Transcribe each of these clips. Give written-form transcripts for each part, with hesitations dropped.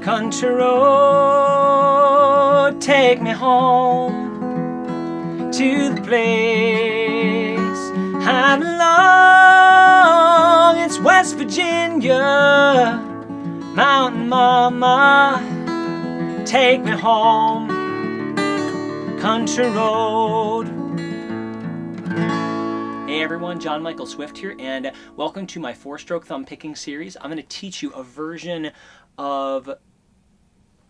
Country road, take me home to the place I belong. It's West Virginia, Mountain Mama, take me home, country road. Hey everyone, Jon Michael Swift here, and welcome to my 4-stroke thumb picking series. I'm going to teach you a version of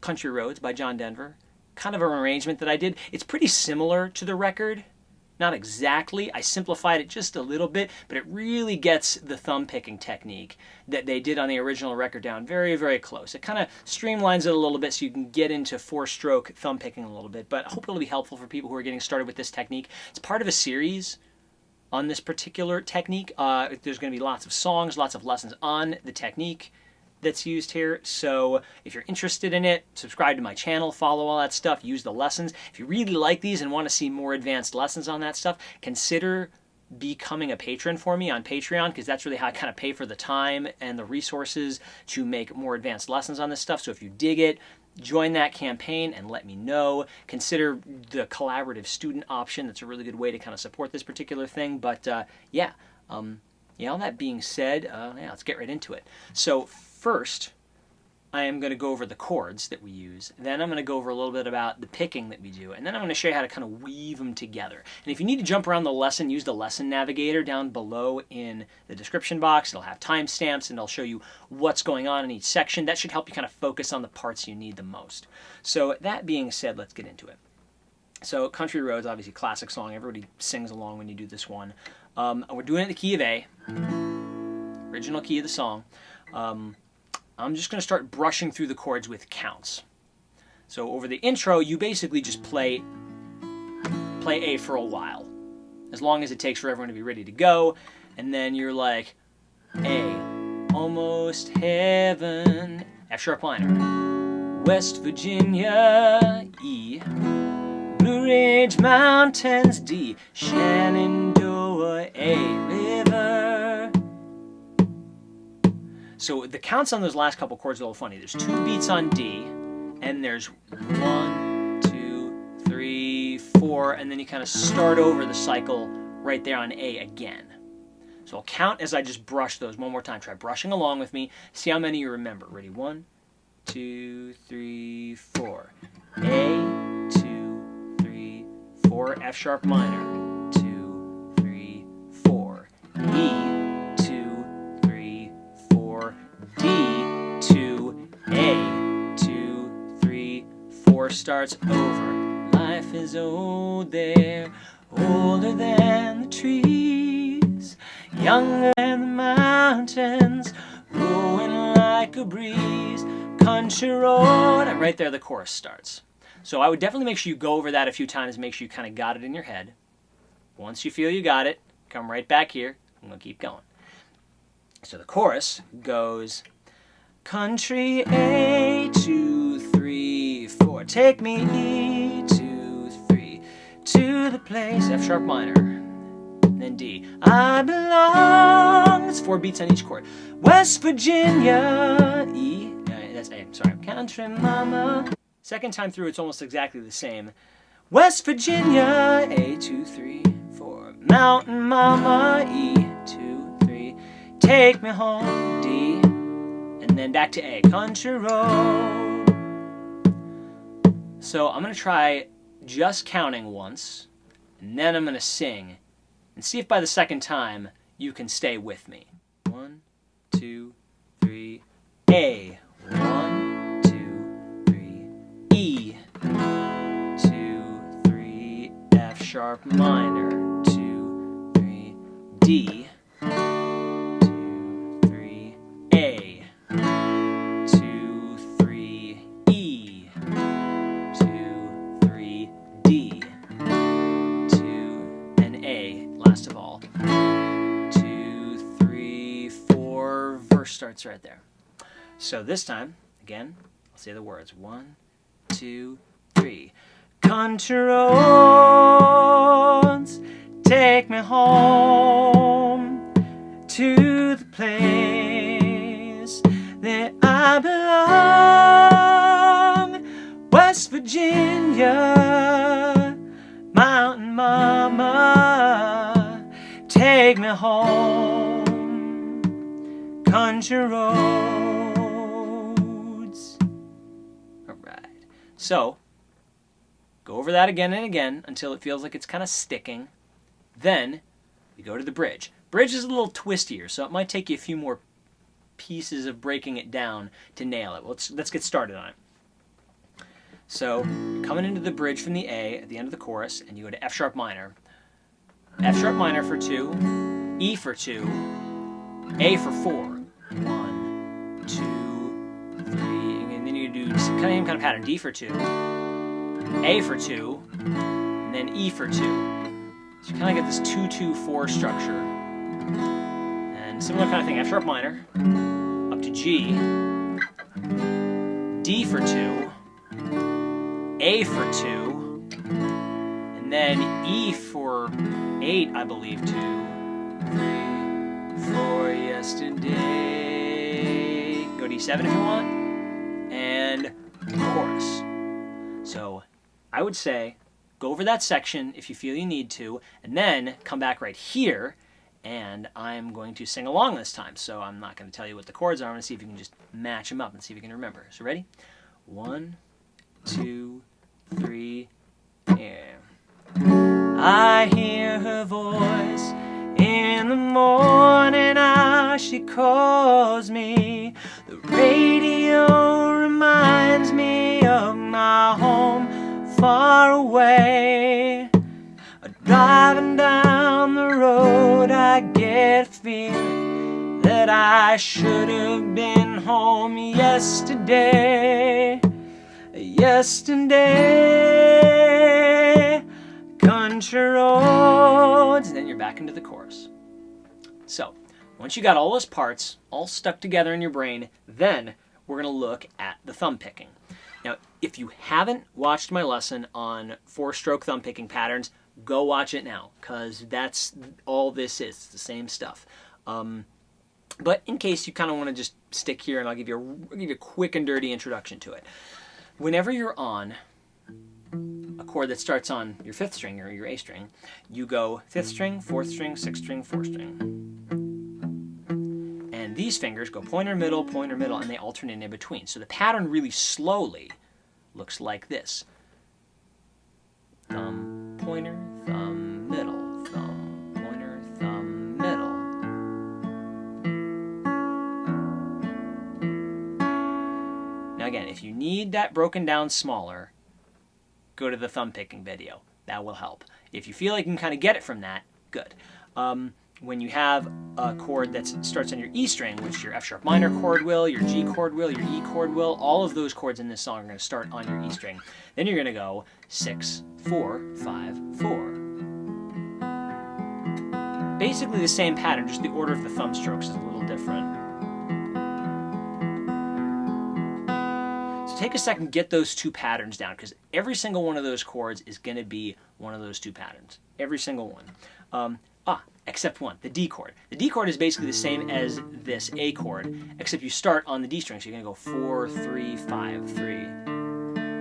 Country Roads by John Denver, kind of an arrangement that I did. It's pretty similar to the record, not exactly. I simplified it just a little bit, but it really gets the thumb picking technique that they did on the original record down very, very close. It kind of streamlines it a little bit so you can get into 4-stroke thumb picking a little bit, but I hope it'll be helpful for people who are getting started with this technique. It's part of a series on this particular technique. There's going to be lots of songs, lots of lessons on the technique that's used here. So if you're interested in it, subscribe to my channel, follow all that stuff, use the lessons. If you really like these and want to see more advanced lessons on that stuff, consider becoming a patron for me on Patreon, because that's really how I kind of pay for the time and the resources to make more advanced lessons on this stuff. So if you dig it, join that campaign and let me know. Consider the collaborative student option. That's a really good way to kind of support this particular thing. But yeah, all that being said, let's get right into it. So first, I am going to go over the chords that we use. Then I'm going to go over a little bit about the picking that we do. And then I'm going to show you how to kind of weave them together. And if you need to jump around the lesson, use the lesson navigator down below in the description box. It'll have timestamps and it'll show you what's going on in each section. That should help you kind of focus on the parts you need the most. So that being said, let's get into it. So Country Roads, obviously classic song. Everybody sings along when you do this one. We're doing it in the key of A, original key of the song. I'm just going to start brushing through the chords with counts. So over the intro, you basically just play A for a while, as long as it takes for everyone to be ready to go. And then you're like, A, almost heaven, F sharp minor, West Virginia, E, Blue Ridge Mountains, D, Shenandoah, A, river. So the counts on those last couple chords are a little funny. There's 2 beats on D, and there's 1, 2, 3, 4, and then you kind of start over the cycle right there on A again. So I'll count as I just brush those one more time. Try brushing along with me. See how many you remember. Ready? 1, 2, 3, 4. A, 2, 3, 4, F sharp minor. 2, 3, 4. E, D, 2, A, 2, 3, 4, starts over. Life is old there, older than the trees, younger than the mountains, blowing like a breeze, country road. And right there the chorus starts. So I would definitely make sure you go over that a few times, make sure you kind of got it in your head. Once you feel you got it, come right back here. I'm going to keep going. So the chorus goes, country A, 2, 3, 4. Take me E, 2, 3, to the place, F sharp minor. And then D, I belong. It's 4 beats on each chord. West Virginia, E, that's A, sorry. Country mama. Second time through, it's almost exactly the same. West Virginia, A, 2, 3, 4. Mountain mama, E, 2, 3. Take me home, D, and then back to A, country road. So I'm going to try just counting once, and then I'm going to sing, and see if by the second time you can stay with me. 1, 2, 3, A. 1, 2, 3, E. 2, 3, F sharp minor. 2, 3, D. Starts right there. So this time, again, I'll say the words. 1, 2, 3. Country roads, take me home to the place that I belong. West Virginia, Mountain Mama, take me home, country roads. All right. So, go over that again and again until it feels like it's kind of sticking. Then, you go to the bridge. Bridge is a little twistier, so it might take you a few more pieces of breaking it down to nail it. Let's get started on it. So, you're coming into the bridge from the A at the end of the chorus, and you go to F sharp minor. F sharp minor for 2, E for 2, A for 4. 1, 2, 3, and then you do kind of pattern. D for 2, A for 2, and then E for 2. So you kind of get this 2-2-4 structure. And similar kind of thing, F sharp minor, up to G, D for 2, A for 2, and then E for 8, I believe, 2, 3, 4, yesterday. Go to E7 if you want, and chorus. So I would say go over that section if you feel you need to, and then come back right here, and I'm going to sing along this time. So I'm not going to tell you what the chords are. I'm going to see if you can just match them up and see if you can remember. So ready? 1, 2, 3, and I hear her voice in the morning hour, she calls me. The radio reminds me of my home far away. Driving down the road, I get a feeling that I should have been home yesterday. Yesterday, country roads. And then you're back into the chorus. So, once you got all those parts all stuck together in your brain, then we're going to look at the thumb picking. Now, if you haven't watched my lesson on 4-stroke thumb picking patterns, go watch it now, because that's all this is. It's the same stuff. But in case you kind of want to just stick here, and I'll give you a quick and dirty introduction to it. Whenever you're on a chord that starts on your 5th string or your A string, you go 5th string, 4th string, 6th string, 4th string. And these fingers go pointer, middle, and they alternate in between. So the pattern really slowly looks like this. Thumb, pointer, thumb, middle, thumb, pointer, thumb, middle. Now again, if you need that broken down smaller, go to the thumb picking video. That will help. If you feel like you can kind of get it from that, good. When you have a chord that starts on your E string, which your F sharp minor chord will, your G chord will, your E chord will, all of those chords in this song are going to start on your E string. Then you're going to go 6, 4, 5, 4. Basically the same pattern, just the order of the thumb strokes is a little different. So take a second, get those 2 patterns down, because every single one of those chords is going to be one of those 2 patterns. Every single one. Except one, the D chord. The D chord is basically the same as this A chord, except you start on the D string, so you're going to go 4, 3, 5, 3.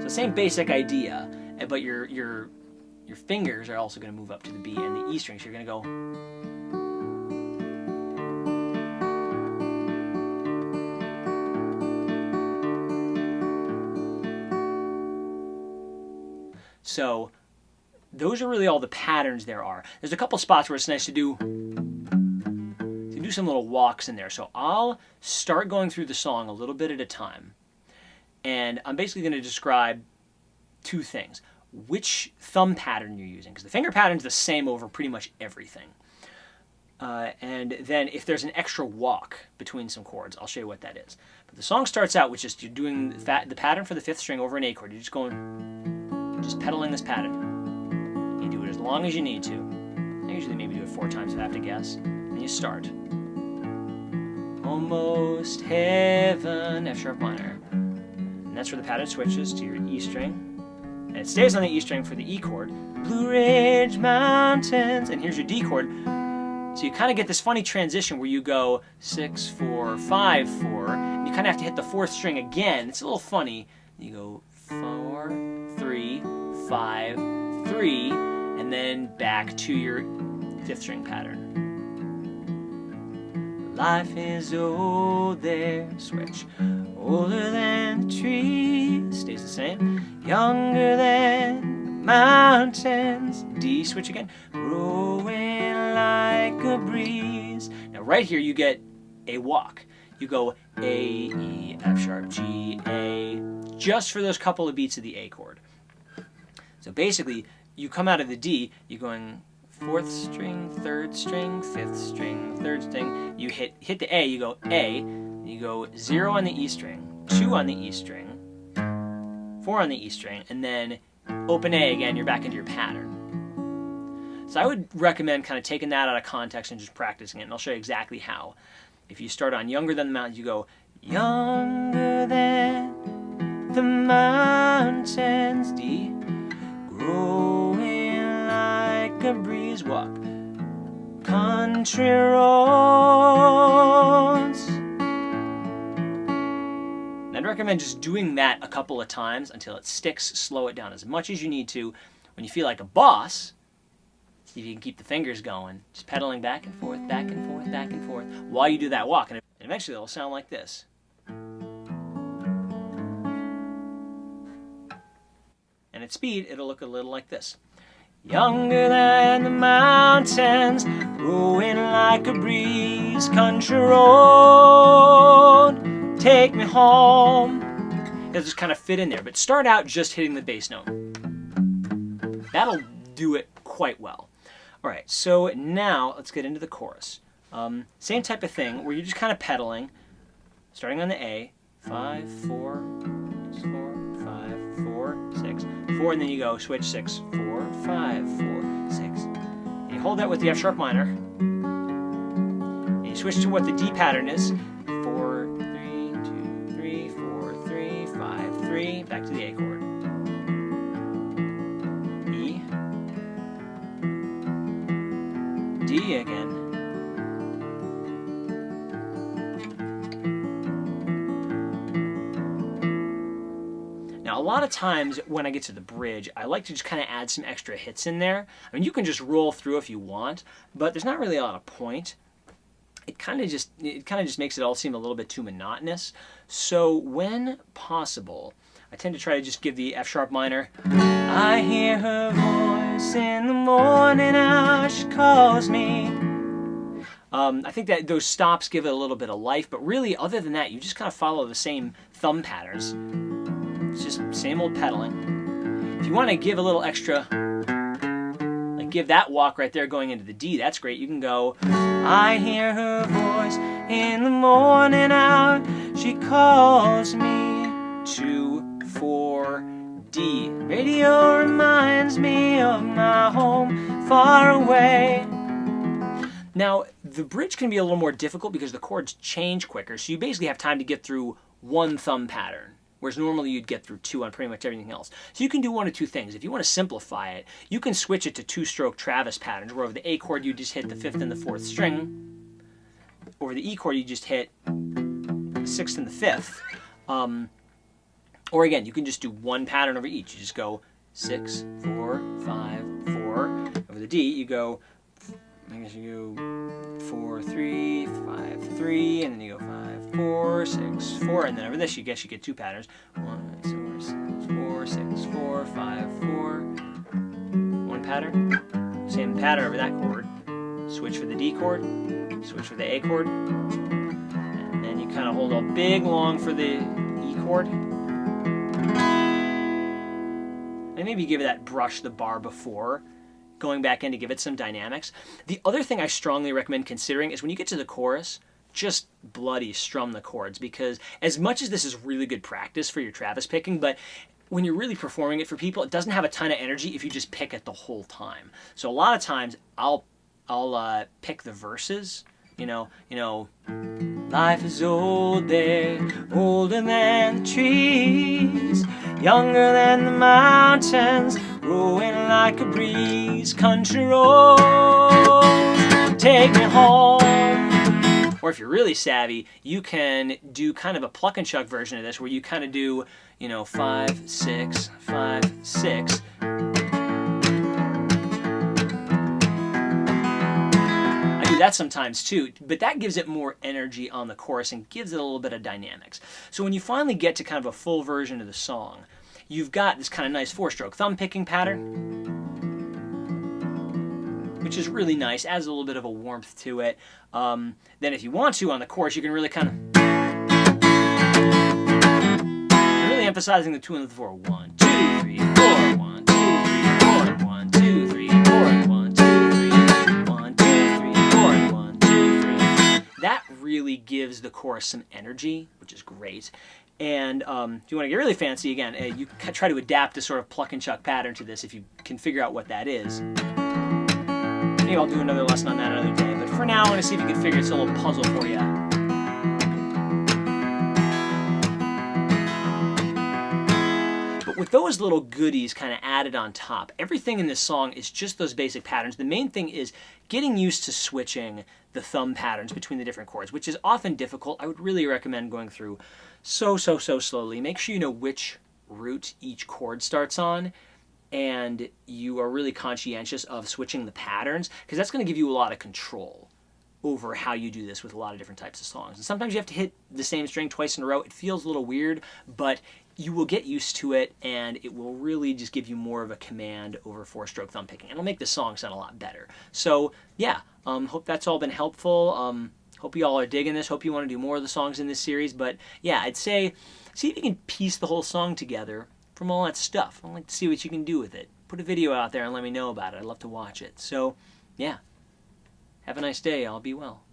So same basic idea, but your fingers are also going to move up to the B and the E string, so you're going to go. So those are really all the patterns there are. There's a couple spots where it's nice to do some little walks in there. So I'll start going through the song a little bit at a time. And I'm basically going to describe 2 things. Which thumb pattern you're using, because the finger pattern's the same over pretty much everything. And then if there's an extra walk between some chords, I'll show you what that is. But the song starts out with just you're doing the pattern for the 5th string over an A chord. You're just pedaling this pattern. You do it as long as you need to. I usually maybe do it 4 times if I have to guess. And you start. Almost heaven, F sharp minor. And that's where the pattern switches to your E string. And it stays on the E string for the E chord. Blue Ridge Mountains. And here's your D chord. So you kind of get this funny transition where you go 6, 4, 5, 4. And you kind of have to hit the 4th string again. It's a little funny. You go 4, 5, 3, and then back to your 5th string pattern. Life is old there, switch. Older than the trees, stays the same. Younger than the mountains, D, switch again. Growing like a breeze. Now right here you get a walk. You go A, E, F sharp, G, A, just for those couple of beats of the A chord. So basically, you come out of the D, you're going 4th string, 3rd string, 5th string, 3rd string. You hit the A, you go A, you go 0 on the E string, 2 on the E string, 4 on the E string, and then open A again, you're back into your pattern. So I would recommend kind of taking that out of context and just practicing it, and I'll show you exactly how. If you start on Younger Than the Mountains, you go younger than the mountains, D, growing like a breeze, walk, country roads. And I'd recommend just doing that a couple of times until it sticks. Slow it down as much as you need to. When you feel like a boss, see if you can keep the fingers going, just pedaling back and forth, back and forth, back and forth, while you do that walk. And eventually it'll sound like this. And at speed, it'll look a little like this. Younger than the mountains, growing like a breeze, country road, take me home. It'll just kind of fit in there, but start out just hitting the bass note. That'll do it quite well. All right, so now let's get into the chorus. Same type of thing, where you're just kind of pedaling, starting on the A, 5, 4, 4, 5, 4, 6, 4, and then you go switch 6, 4, 5, 4, 6. And you hold that with the F sharp minor, and you switch to what the D pattern is, 4, 3, 2, 3, 4, 3, 5, 3, back to the A chord. E, D again. Now, a lot of times when I get to the bridge, I like to just kind of add some extra hits in there. I mean, you can just roll through if you want, but there's not really a lot of point. It kind of just makes it all seem a little bit too monotonous. So when possible, I tend to try to just give the F sharp minor. I hear her voice in the morning hour, she calls me. I think that those stops give it a little bit of life, but really, other than that, you just kind of follow the same thumb patterns. It's just same old pedaling. If you want to give a little extra, like give that walk right there going into the D, that's great. You can go, I hear her voice in the morning hour, she calls me, 2, 4, D. Radio reminds me of my home far away. Now, the bridge can be a little more difficult because the chords change quicker, so you basically have time to get through one thumb pattern, whereas normally you'd get through 2 on pretty much everything else. So you can do one of 2 things. If you want to simplify it, you can switch it to 2-stroke Travis patterns, where over the A chord you just hit the 5th and the 4th string. Over the E chord you just hit the 6th and the 5th. Or again, you can just do one pattern over each. You just go 6, 4, 5, 4. Over the D, you go, I guess you go 4, 3, 5, 3, and then you go 5, 4, 6, 4, and then over this, you guess you get 2 patterns. 1, 4, 6, 4, 5, 4. One pattern. Same pattern over that chord. Switch for the D chord. Switch for the A chord. And then you kind of hold a big long for the E chord. And maybe give it that brush the bar before going back in to give it some dynamics. The other thing I strongly recommend considering is when you get to the chorus, just bloody strum the chords, because as much as this is really good practice for your Travis picking, but when you're really performing it for people, it doesn't have a ton of energy if you just pick it the whole time. So a lot of times I'll pick the verses, you know, life is old there, older than the trees, younger than the mountains, growing like a breeze, country road, take me home, Or if you're really savvy, you can do kind of a pluck and chuck version of this where you kind of do, 5, 6, 5, 6. I do that sometimes too, but that gives it more energy on the chorus and gives it a little bit of dynamics. So when you finally get to kind of a full version of the song, you've got this kind of nice 4-stroke thumb picking pattern, which is really nice, adds a little bit of a warmth to it. Then if you want to, on the chorus, you can really kind of... really emphasizing the 2 and the 4. 1, 2, 3, 4, 1, 2, 3, 4, 1, 2, 3, 4, 1, 2, 3, 1, 2, 3, 4, 1, 2, 3. That really gives the chorus some energy, which is great. And if you want to get really fancy, again, you can try to adapt this sort of pluck and chuck pattern to this if you can figure out what that is. Maybe I'll do another lesson on that another day, but for now I'm going to see if you can figure it's a little puzzle for you. But with those little goodies kind of added on top, everything in this song is just those basic patterns. The main thing is getting used to switching the thumb patterns between the different chords, which is often difficult. I would really recommend going through so slowly. Make sure you know which root each chord starts on, and you are really conscientious of switching the patterns, because that's going to give you a lot of control over how you do this with a lot of different types of songs. And sometimes you have to hit the same string twice in a row. It feels a little weird, but you will get used to it, and it will really just give you more of a command over 4-stroke thumb picking. It'll make the song sound a lot better. So yeah, hope that's all been helpful. Hope you all are digging this. Hope you want to do more of the songs in this series. But yeah, I'd say see if you can piece the whole song together from all that stuff. I'd like to see what you can do with it. Put a video out there and let me know about it. I'd love to watch it. So yeah, have a nice day. I'll be well.